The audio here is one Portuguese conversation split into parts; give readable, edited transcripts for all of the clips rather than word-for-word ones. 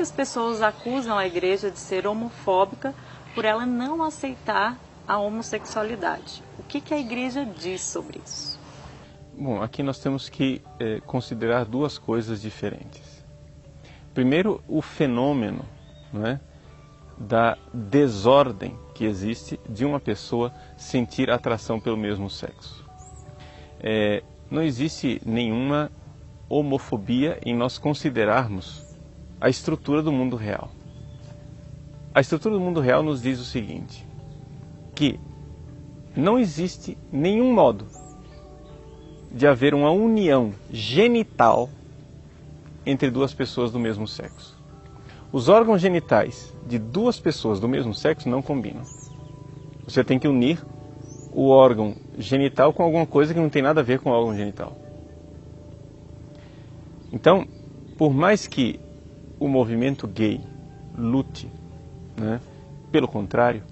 muitas pessoas acusam a igreja de ser homofóbica por ela não aceitar a homossexualidade. O que a igreja diz sobre isso? Bom, aqui nós temos que considerar duas coisas diferentes. Primeiro, o fenômeno, não é, da desordem que existe de uma pessoa sentir atração pelo mesmo sexo. Não existe nenhuma homofobia em nós considerarmos a estrutura do mundo real. A estrutura do mundo real nos diz o seguinte, que não existe nenhum modo de haver uma união genital entre duas pessoas do mesmo sexo. Os órgãos genitais de duas pessoas do mesmo sexo não combinam. Você tem que unir o órgão genital com alguma coisa que não tem nada a ver com o órgão genital. Então, por mais que o movimento gay lute, né, pelo contrário,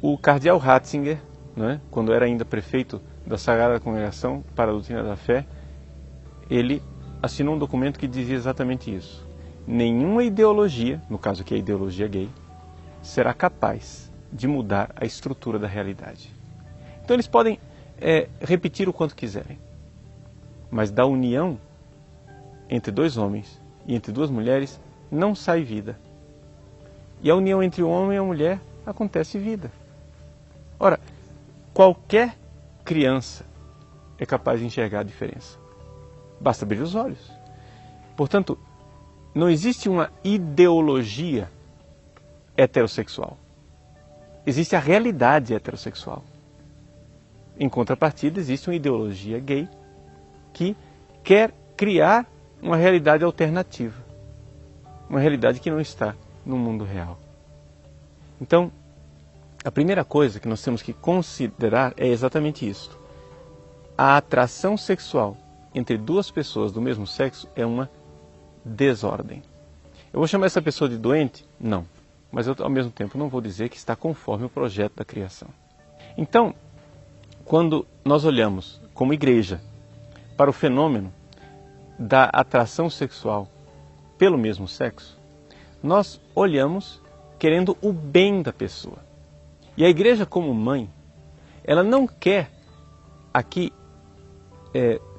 o cardeal Ratzinger, né, quando era ainda prefeito da Sagrada Congregação para a Doutrina da Fé, ele assinou um documento que dizia exatamente isso. Nenhuma ideologia, no caso aqui a ideologia gay, será capaz de mudar a estrutura da realidade. Então eles podem repetir o quanto quiserem, mas da união entre dois homens e entre duas mulheres não sai vida. E a união entre o homem e a mulher acontece vida. Ora, qualquer criança é capaz de enxergar a diferença. Basta abrir os olhos. Portanto, não existe uma ideologia heterossexual. Existe a realidade heterossexual. Em contrapartida, existe uma ideologia gay que quer criar uma realidade alternativa. Uma realidade que não está no mundo real. Então, a primeira coisa que nós temos que considerar é exatamente isso. A atração sexual entre duas pessoas do mesmo sexo é uma desordem. Eu vou chamar essa pessoa de doente? Não. Mas eu, ao mesmo tempo, não vou dizer que está conforme o projeto da criação. Então, quando nós olhamos como igreja para o fenômeno da atração sexual pelo mesmo sexo, nós olhamos querendo o bem da pessoa. E a igreja como mãe, ela não quer aqui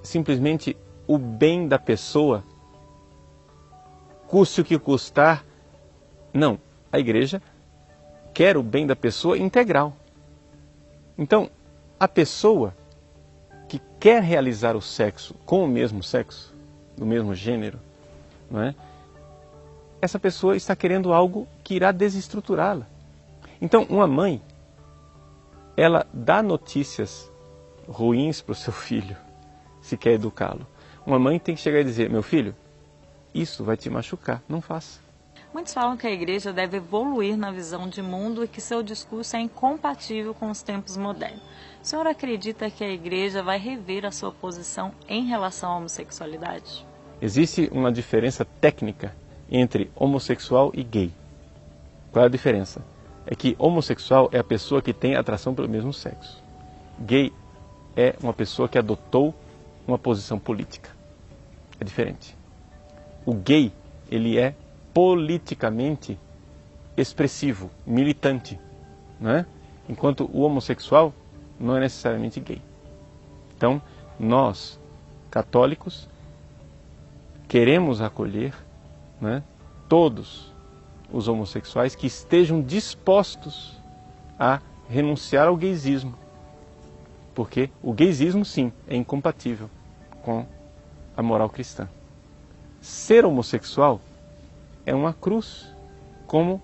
simplesmente o bem da pessoa, custe o que custar. Não, a igreja quer o bem da pessoa integral. Então, a pessoa que quer realizar o sexo com o mesmo sexo, do mesmo gênero, não é? Essa pessoa está querendo algo que irá desestruturá-la. Então, uma mãe, ela dá notícias ruins para o seu filho, se quer educá-lo. Uma mãe tem que chegar e dizer, meu filho, isso vai te machucar, não faça. Muitos falam que a igreja deve evoluir na visão de mundo e que seu discurso é incompatível com os tempos modernos. O senhor acredita que a igreja vai rever a sua posição em relação à homossexualidade? Existe uma diferença técnica entre homossexual e gay. Qual é a diferença? É que homossexual é a pessoa que tem atração pelo mesmo sexo. Gay é uma pessoa que adotou uma posição política. É diferente. O gay, ele é politicamente expressivo, militante, né? Enquanto o homossexual não é necessariamente gay. Então, nós, católicos, queremos acolher, né, todos os homossexuais que estejam dispostos a renunciar ao gaysismo. Porque o gaysismo, sim, é incompatível com a moral cristã. Ser homossexual é uma cruz, como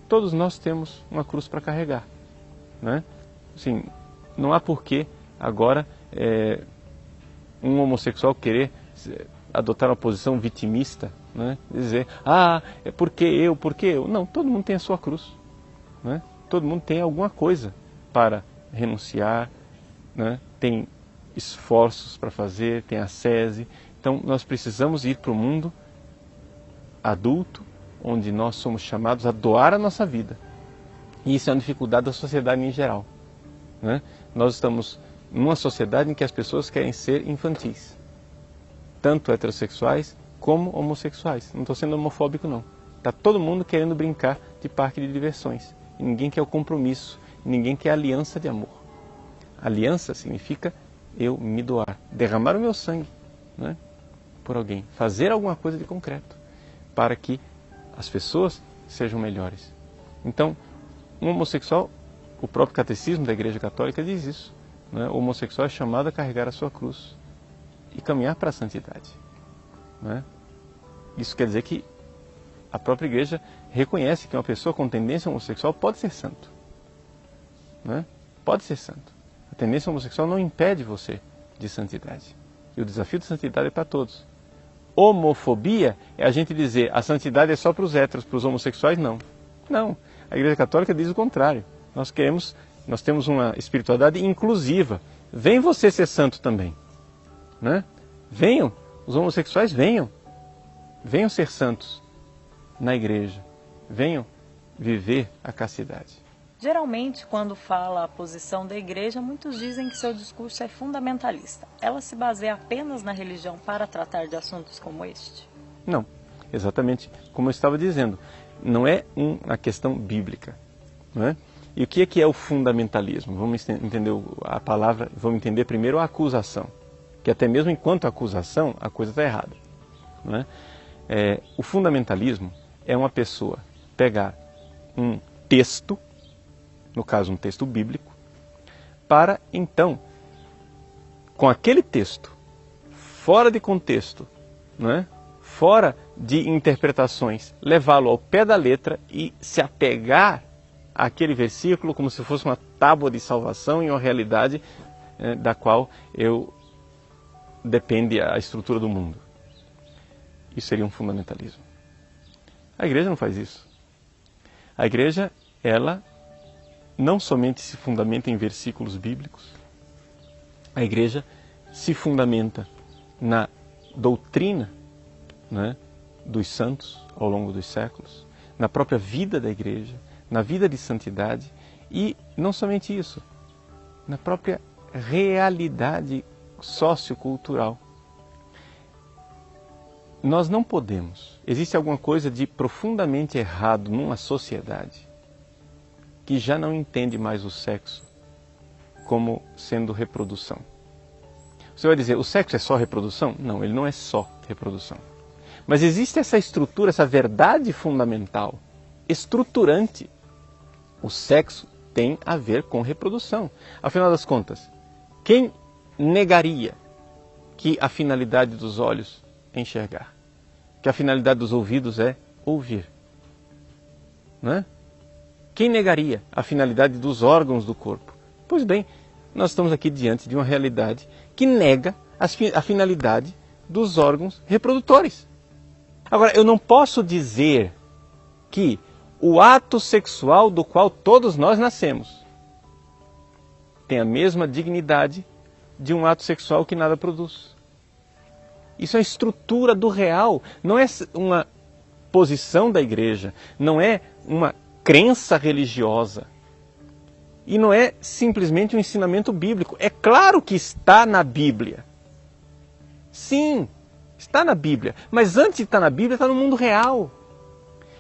todos nós temos uma cruz para carregar, né? Assim, não há porquê agora um homossexual querer adotar uma posição vitimista, né? Dizer, é porque eu. Não, todo mundo tem a sua cruz, né? Todo mundo tem alguma coisa para renunciar, né? Tem esforços para fazer, tem ascese. Então nós precisamos ir para o mundo adulto, onde nós somos chamados a doar a nossa vida. E isso é uma dificuldade da sociedade em geral, né? Nós estamos numa sociedade em que as pessoas querem ser infantis, tanto heterossexuais como homossexuais. Não estou sendo homofóbico, não. Está todo mundo querendo brincar de parque de diversões. E ninguém quer o compromisso, ninguém quer a aliança de amor. Aliança significa eu me doar, derramar o meu sangue, né, por alguém, fazer alguma coisa de concreto para que as pessoas sejam melhores. Então, um homossexual, o próprio catecismo da Igreja Católica diz isso, né? O homossexual é chamado a carregar a sua cruz e caminhar para a santidade, né? Isso quer dizer que a própria Igreja reconhece que uma pessoa com tendência homossexual pode ser santo, né? Pode ser santo. A tendência homossexual não impede você de santidade. E o desafio de santidade é para todos. Homofobia é a gente dizer a santidade é só para os héteros, para os homossexuais não. Não. A Igreja Católica diz o contrário. Nós temos uma espiritualidade inclusiva. Vem você ser santo também, né? Venham, os homossexuais venham ser santos na igreja, venham viver a castidade. Geralmente, quando fala a posição da igreja, muitos dizem que seu discurso é fundamentalista. Ela se baseia apenas na religião para tratar de assuntos como este? Não, exatamente como eu estava dizendo. Não é uma questão bíblica, não é? E o que é o fundamentalismo? Vamos entender a palavra, vamos entender primeiro a acusação, que até mesmo enquanto acusação, a coisa está errada, não é? O fundamentalismo é uma pessoa pegar um texto, no caso um texto bíblico, para então, com aquele texto, fora de contexto, não é? Fora de interpretações, levá-lo ao pé da letra e se apegar àquele versículo como se fosse uma tábua de salvação e uma realidade da qual depende a estrutura do mundo. Isso seria um fundamentalismo. A igreja não faz isso. A igreja, ela não somente se fundamenta em versículos bíblicos, a igreja se fundamenta na doutrina, né, dos santos ao longo dos séculos, na própria vida da igreja, na vida de santidade e não somente isso, na própria realidade sociocultural. Nós não podemos, existe alguma coisa de profundamente errado numa sociedade que já não entende mais o sexo como sendo reprodução. Você vai dizer, o sexo é só reprodução? Não, ele não é só reprodução. Mas existe essa estrutura, essa verdade fundamental, estruturante. O sexo tem a ver com reprodução. Afinal das contas, quem negaria que a finalidade dos olhos é enxergar? Que a finalidade dos ouvidos é ouvir? Não é? Quem negaria a finalidade dos órgãos do corpo? Pois bem, nós estamos aqui diante de uma realidade que nega a finalidade dos órgãos reprodutores. Agora, eu não posso dizer que o ato sexual do qual todos nós nascemos tem a mesma dignidade de um ato sexual que nada produz. Isso é a estrutura do real, não é uma posição da igreja, não é uma crença religiosa e não é simplesmente um ensinamento bíblico. É claro que está na Bíblia. Sim, está na Bíblia, mas antes de estar na Bíblia, está no mundo real.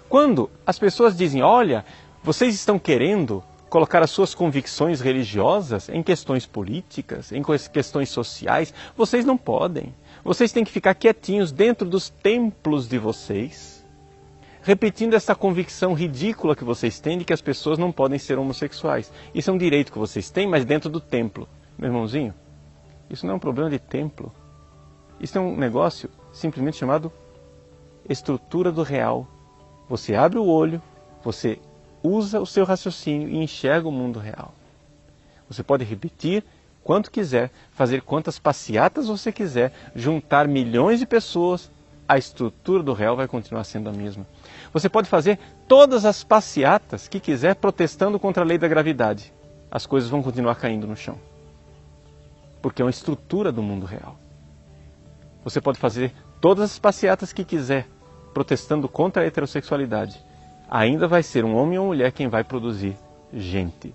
Quando as pessoas dizem, olha, vocês estão querendo colocar as suas convicções religiosas em questões políticas, em questões sociais, vocês não podem. Vocês têm que ficar quietinhos dentro dos templos de vocês, repetindo essa convicção ridícula que vocês têm de que as pessoas não podem ser homossexuais. Isso é um direito que vocês têm, mas dentro do templo. Meu irmãozinho, isso não é um problema de templo. Isso é um negócio simplesmente chamado estrutura do real. Você abre o olho, você usa o seu raciocínio e enxerga o mundo real. Você pode repetir quanto quiser, fazer quantas passeatas você quiser, juntar milhões de pessoas, a estrutura do real vai continuar sendo a mesma. Você pode fazer todas as passeatas que quiser protestando contra a lei da gravidade. As coisas vão continuar caindo no chão. Porque é uma estrutura do mundo real. Você pode fazer todas as passeatas que quiser, protestando contra a heterossexualidade. Ainda vai ser um homem ou mulher quem vai produzir gente.